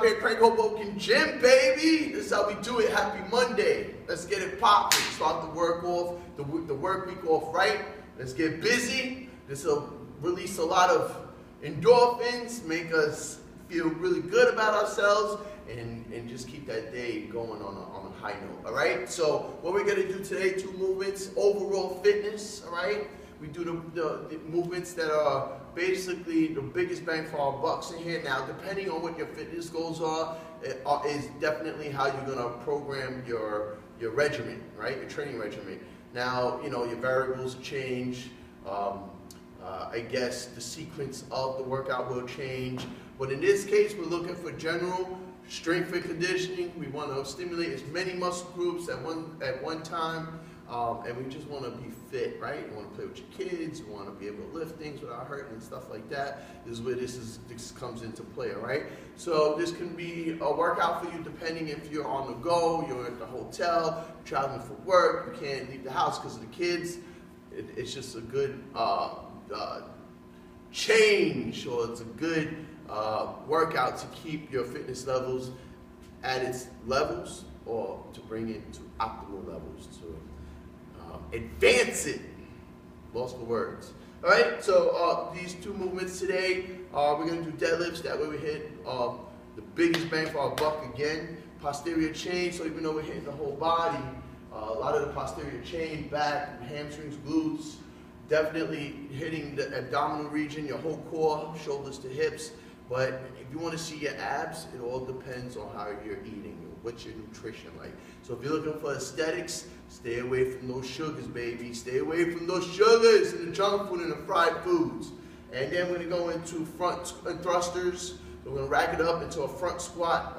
here at Craig Hoboken Gym, baby. This is how we do it. Happy Monday. Let's get it popping. Start the work off, the work week off right. Let's get busy. This will release a lot of endorphins, make us feel really good about ourselves, and just keep that day going on a high note, all right? So what we're gonna do today, 2 movements, overall fitness, all right? We do the movements that are basically the biggest bang for our bucks in here. Now, depending on what your fitness goals are, is definitely how you're gonna program your regimen, right? Your training regimen. Now, you know, your variables change. I guess the sequence of the workout will change. But in this case, we're looking for general strength and conditioning. We want to stimulate as many muscle groups at one time. And we just want to be fit, right? You want to play with your kids. You want to be able to lift things without hurting and stuff like that. This is where this comes into play, all right? So this can be a workout for you depending if you're on the go, you're at the hotel, traveling for work, you can't leave the house because of the kids. It's just a good change, or it's a good workout to keep your fitness levels at its levels, or to bring it to optimal levels, to advance it. Lost the words. All right, so these 2 movements today, we're going to do deadlifts. That way we hit the biggest bang for our buck again. Posterior chain, so even though we're hitting the whole body, a lot of the posterior chain, back, hamstrings, glutes, definitely hitting the abdominal region, your whole core, shoulders to hips. But if you want to see your abs, it all depends on how you're eating, what's your nutrition like. So if you're looking for aesthetics, stay away from those sugars, baby. Stay away from those sugars and the junk food and the fried foods. And then we're going to go into front thrusters. So we're going to rack it up into a front squat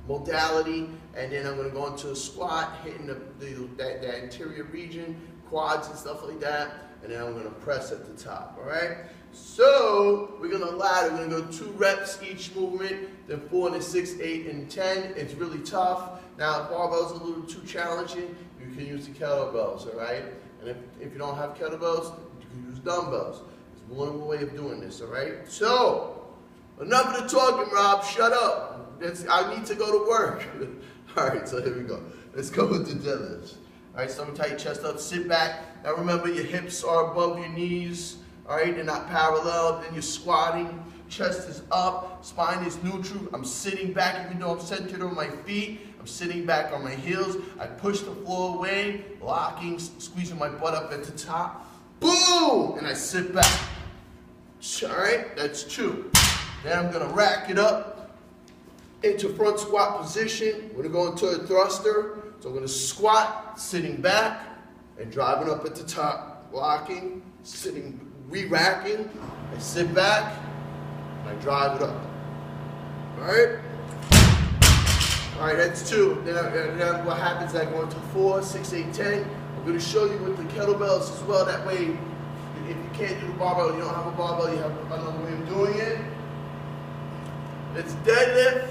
modality. And then I'm going to go into a squat, hitting that anterior region, quads and stuff like that. And then I'm going to press at the top, all right? So we're going to ladder. We're going to go 2 reps each movement, then 4, and 6, 8, and 10. It's really tough. Now, if barbell's a little too challenging, you can use the kettlebells, all right? And if you don't have kettlebells, you can use dumbbells. There's more than one way of doing this, all right? So, enough of the talking, Rob. Shut up. I need to go to work. All right, so here we go. Let's go with the deadlifts. All right, stomach tight, chest up, sit back. Now remember, your hips are above your knees. All right, they're not parallel. Then you're squatting, chest is up, spine is neutral. I'm sitting back, even though I'm centered on my feet. I'm sitting back on my heels. I push the floor away, locking, squeezing my butt up at the top. Boom! And I sit back. All right, that's 2. Then I'm gonna rack it up into front squat position. We're gonna go into a thruster. So I'm gonna squat, sitting back, and driving up at the top, locking, sitting, re-racking. I sit back, and I drive it up. All right? All right, that's 2. Then what happens, I go into 4, 6, 8, 10. I'm gonna show you with the kettlebells as well. That way, if you can't do the barbell, you don't have a barbell, you have another way of doing it. It's deadlift,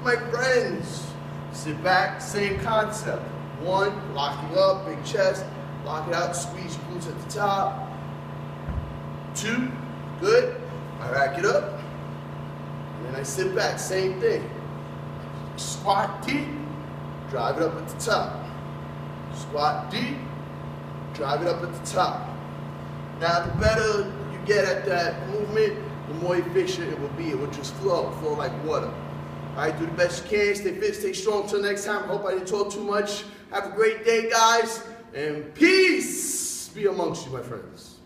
my friends. Sit back, same concept. 1, locking up, big chest, lock it out, squeeze your glutes at the top. 2, good. I rack it up, and then I sit back, same thing. Squat deep, drive it up at the top. Squat deep, drive it up at the top. Now, the better you get at that movement, the more efficient it will be. It will just flow like water. All right, do the best you can. Stay fit, stay strong. Until next time, I hope I didn't talk too much. Have a great day, guys. And peace be amongst you, my friends.